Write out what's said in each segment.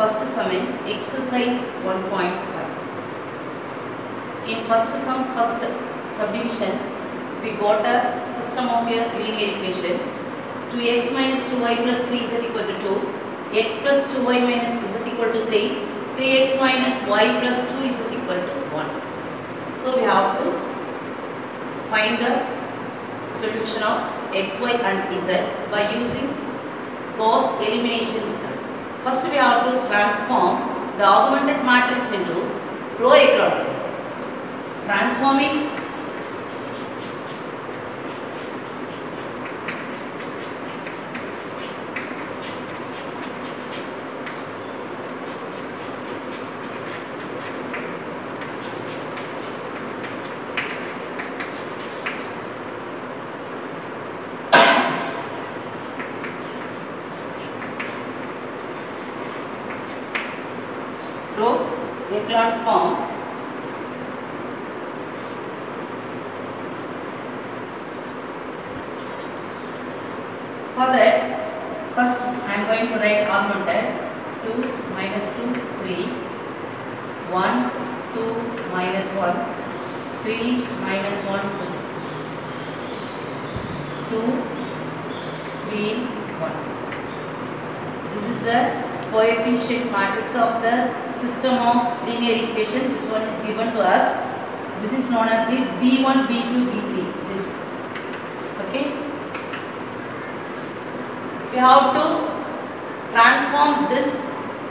first sum in exercise 1.5. In first sum, first subdivision, we got a system of a linear equation. 2x minus 2y plus 3 z equal to 2, x plus 2y minus z equal to 3, 3x minus y plus 2 z equal to 1. So we have to find the solution of x, y and z by using Gauss elimination method. First we have to transform the augmented matrix into row echelon form. Transforming row echelon form. For that, first I am going to write augmented 2 minus 2 3, 1 2 minus 1, 3 minus 1 2, 2 3 1. This is the coefficient matrix of the system of linear equation, which one is given to us. This is known as the B1, B2, B3. This, okay. We have to transform this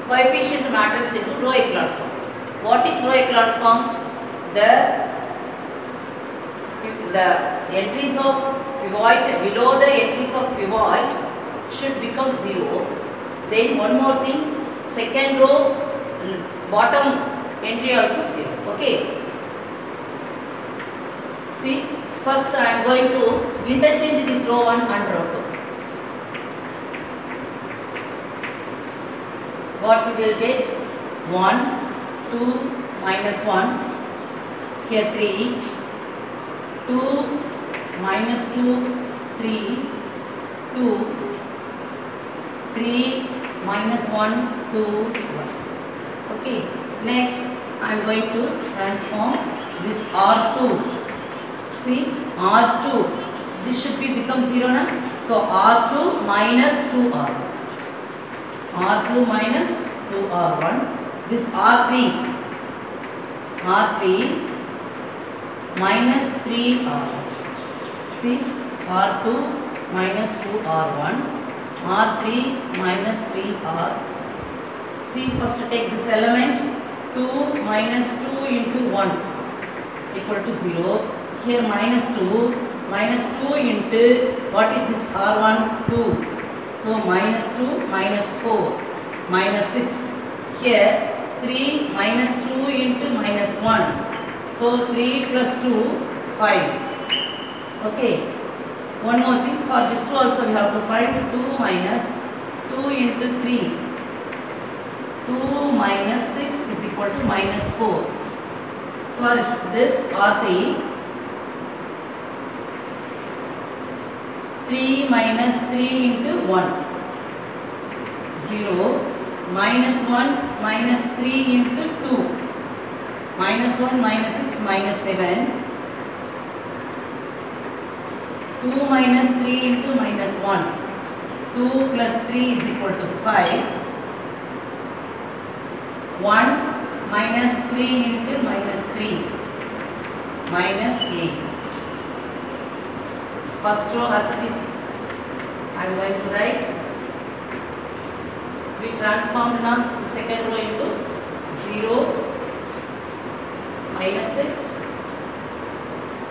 coefficient matrix into row echelon form. What is row echelon form? The entries of pivot, below the entries of pivot should become 0. Then one more thing, second row bottom entry also 0. Okay. See, first I am going to interchange this row 1 and row 2. What we will get? 1 2 minus 1, here 3, 2 minus 2 3, 2, 3 minus 1 2 1. Okay, next I am going to transform this R2. See, R2, this should be become 0 now. So R2 minus 2R1, R2 minus 2R1, this R3 minus 3R1. See, R2 minus 2R1, R3 minus 3R. See, first take this element, 2 minus 2 into 1 equal to 0. Here minus 2 into, what is this R1? 2. So minus 2 minus 4 minus 6. Here 3 minus 2 into minus 1. So 3 plus 2, 5. Okay. One more thing, for this 2 also we have to find 2 minus 2 into 3. 2 minus 6 is equal to minus 4. For this R3, 3 minus 3 into 1, 0, minus 1 minus 3 into 2, minus 1 minus 6 minus 7, 2 minus 3 into minus 1, 2 plus 3 is equal to 5, 1 minus 3 into minus 3, minus 8. First row as it is, I am going to write. We transformed now the second row into 0, minus 6,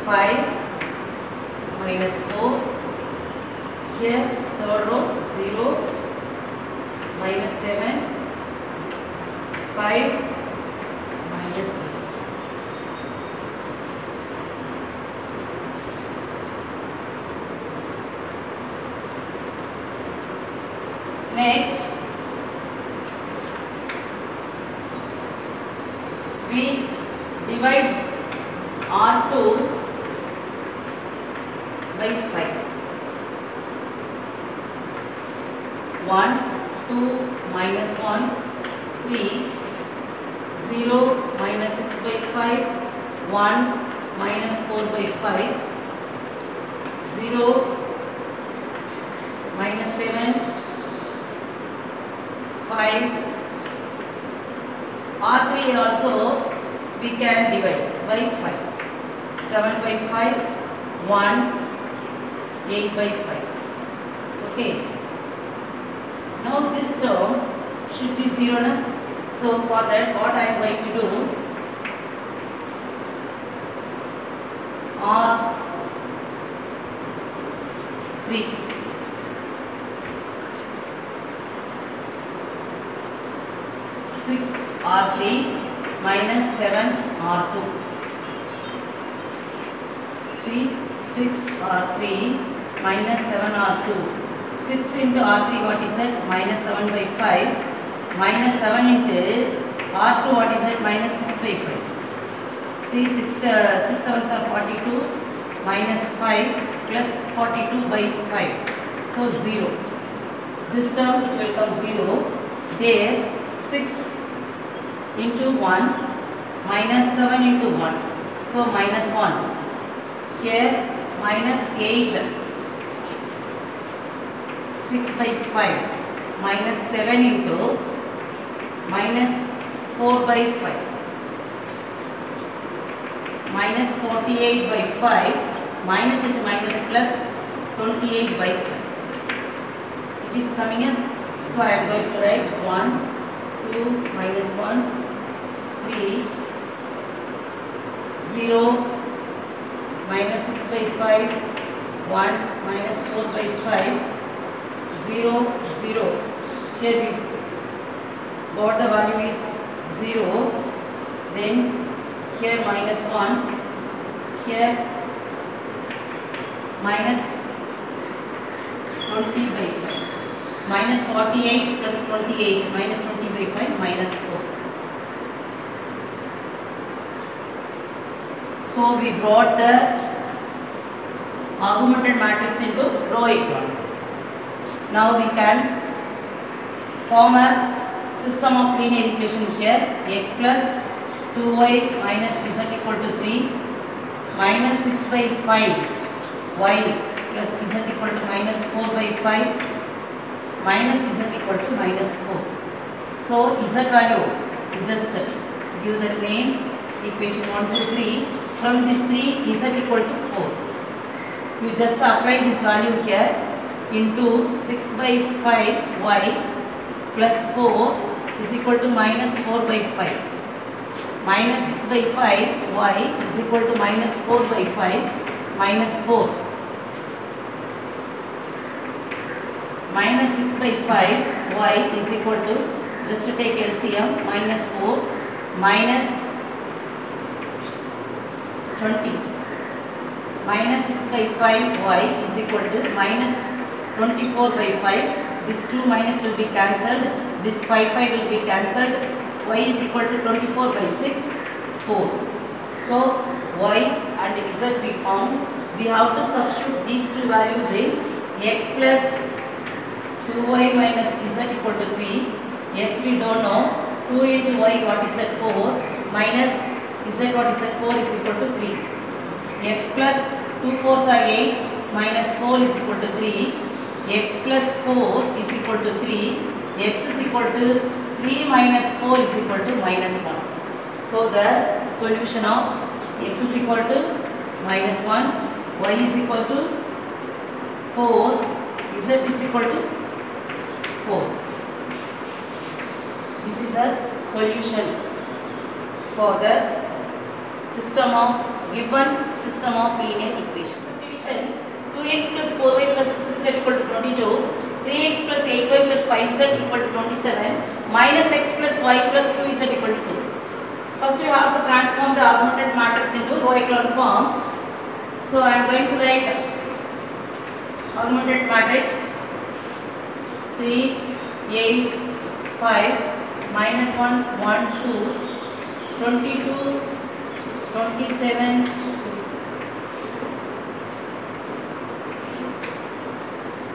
5, minus 4. Here third row 0, minus 7, 5, minus 8. Next, we divide R2 by 5. 1, 2 minus 1, 3, 0 minus 6 by 5, 1 minus 4 by 5, 0 minus 7, 5. R3 also we can divide by 5. 7 by 5, 1, 8 by 5. Okay. Now this term should be 0 na? So for that what I am going to do, R3 6 R3 minus 7 R2. See, 6 R3 minus 7 R2. 6 into R3, what is that? Minus 7 by 5. Minus 7 into R2, what is that? Minus 6 by 5. See, 6 sevens are 42. Minus 5 plus 42 by 5. So 0. This term it will come 0. There 6 into 1 minus 7 into 1. So minus 1. Here minus 8. 6 by 5 minus 7 into minus 4 by 5 minus 48 by 5 minus into minus plus 28 by 5. It is coming in. So I am going to write 1, 2, minus 1, 3, 0, minus 6 by 5, 1, minus 4 by 5, 0, 0. Here we got the value is 0. Then here minus 1. Here minus 20 by 5. Minus 48 plus 28. Minus 20 by 5. Minus 4. So we brought the augmented matrix into row echelon. Now we can form a system of linear equation here. X plus 2y minus z equal to 3 minus 6 by 5 y plus z equal to minus 4 by 5 minus z equal to minus 4. So z value, you just give that name, equation 1, 2, 3. From this 3, z equal to 4. You just apply this value here into 6 by 5 y plus 4 is equal to minus 4 by 5. Minus 6 by 5 y is equal to minus 4 by 5 minus 4. Minus 6 by 5 y is equal to, just to take LCM, minus 4 minus 20. Minus 6 by 5 y is equal to minus 24 by 5. This 2 minus will be cancelled. This 5 will be cancelled. Y is equal to 24 by 6, 4. So y and z we found. We have to substitute these two values in x plus 2y minus z equal to 3. X we don't know. 2 into y, what is that? 4 minus z, what is that? 4 is equal to 3. X plus 2 4s are 8 minus 4 is equal to 3. X plus 4 is equal to 3. X is equal to 3 minus 4 is equal to minus 1. So the solution of x is equal to minus 1, y is equal to 4, z is equal to 4. This is a solution for the system of given system of linear equation. Division: 2x plus 4y plus 6z equal to 22, 3x plus 8y plus 5z equal to 27, minus x plus y plus 2z equal to 2. First you have to transform the augmented matrix into row echelon form. So I am going to write augmented matrix 3, 8, 5, minus 1, 1, 2, 22, 27,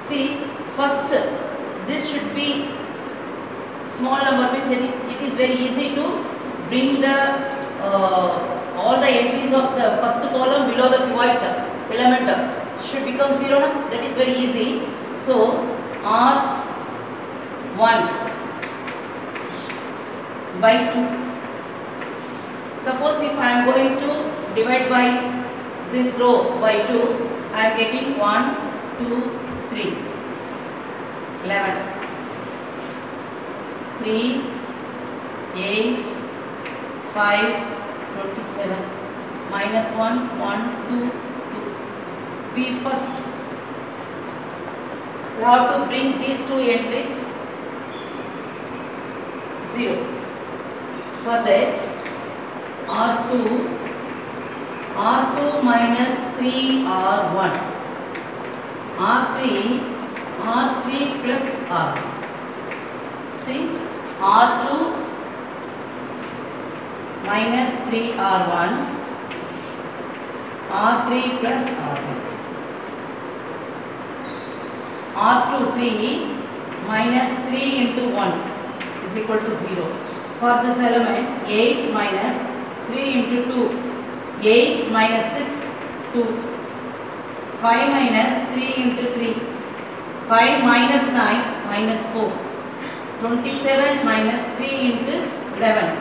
see, first this should be small number means it is very easy to bring the all the entries of the first column below the pivot element should become 0 now. That is very easy. So R1 by 2. Suppose if I am going to divide by this row by 2, I am getting 1, 2, 3, 11, 3, 8, 5, 27, minus 1, 1, 2, 2. We first have to bring these two entries 0. For that, R2 minus 3R1, R3 plus R1. See, R2 minus 3R1, R3 plus R1. R2 3 minus 3 into 1 is equal to 0. For this element, 8 minus 3 into 2, 8 minus 6, 2. 5 minus 3 into 3, 5 minus 9, minus 4. 27 minus 3 into 11,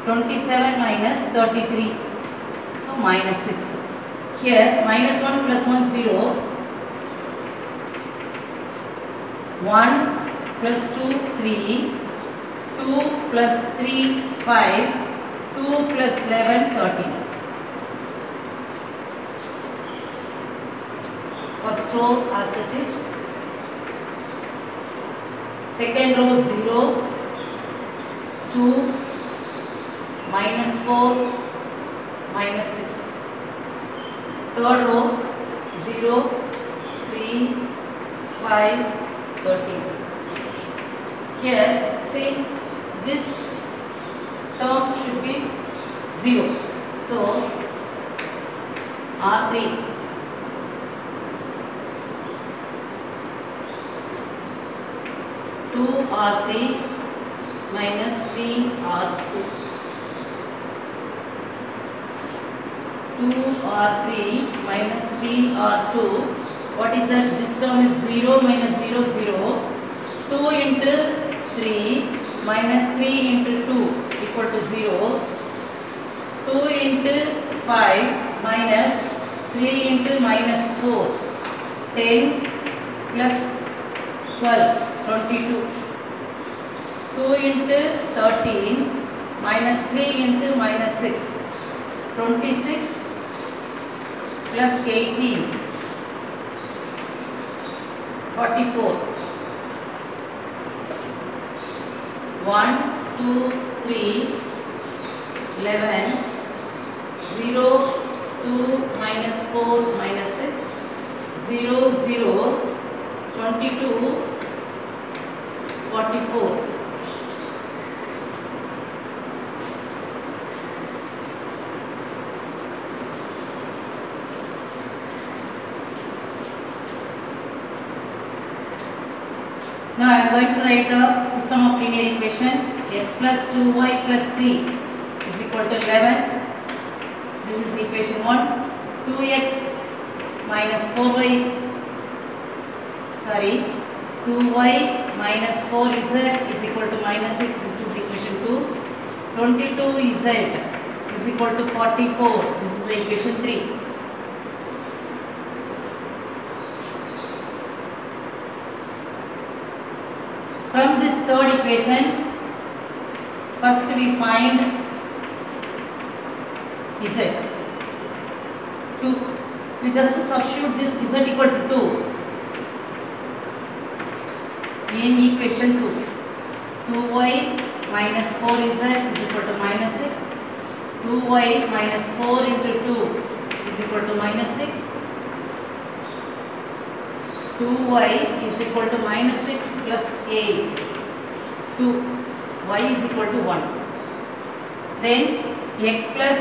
27 minus 33, so minus 6. Here minus 1 plus 1, 0. 1 plus 2, 3, 2 plus 3, 5, 2 plus 11, 13. First row as it is. Second row 0, 2, minus 4, minus 6. Third row 0, 3, 5, 13. Here see this term should be 0. So R3 2R3 minus 3R2, 2R3 minus 3R2. What is that? This term is 0 minus 0, 0. 2 into 3 minus 3 into 2 equal to 0. 2 into 5 minus 3 into minus 4. 10 plus 12, 22. 2 into 13 minus 3 into minus 6. 26 plus 18. 44. 1, 2, 3, 11, 0, 2, minus 4, minus 6, 0, 0, 22, 44. Now I am going to write the system of linear equation. X plus 2y plus 3 is equal to 11. This is equation 1. 2x minus 4y, 2y minus 4z is equal to minus 6. This is equation 2. 22z is equal to 44. This is the equation 3. From this third equation, first we find z. 2. We just substitute this z equal to 2 in equation 2. 2y minus 4z is equal to minus 6. 2y minus 4 into 2 is equal to minus 6. 2y is equal to minus 6 plus 8. 2y is equal to 1. Then x plus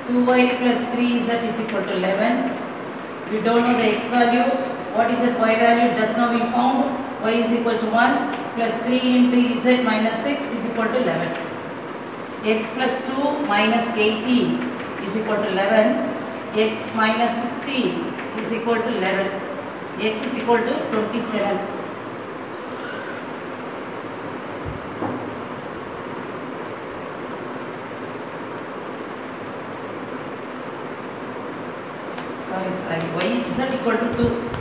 2y plus 3z is equal to 11. We don't know the x value. What is the y value? Just now we found y is equal to 1. plus 3 into z minus 6 is equal to 11. X plus 2 minus 18 is equal to 11. X minus 16 is equal to 11. X is equal to 27. Sorry, y z equal to 2.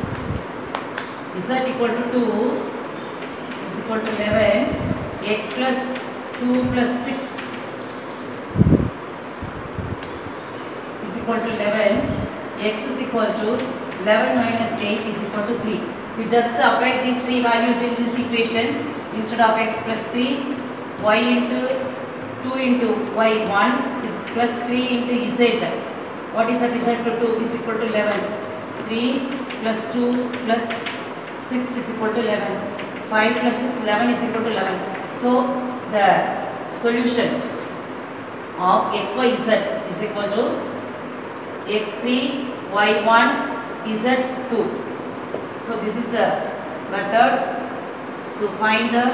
Z equal to 2 is equal to 11. X plus 2 plus 6 is equal to 11. X is equal to 11 minus 8 is equal to 3. We just apply these three values in this equation. Instead of x plus 3, y into 2 into y 1 is plus 3 into z. What is that? Z to 2 is equal to 11. 3 plus 2 plus 6 is equal to 11. 5 plus 6, 11 is equal to 11. So, the solution of xyz is equal to x3, y1, z2. So, this is the method to find the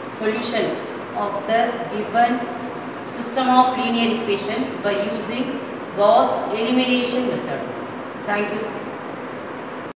solution of the given system of linear equation by using Gauss elimination method. Thank you.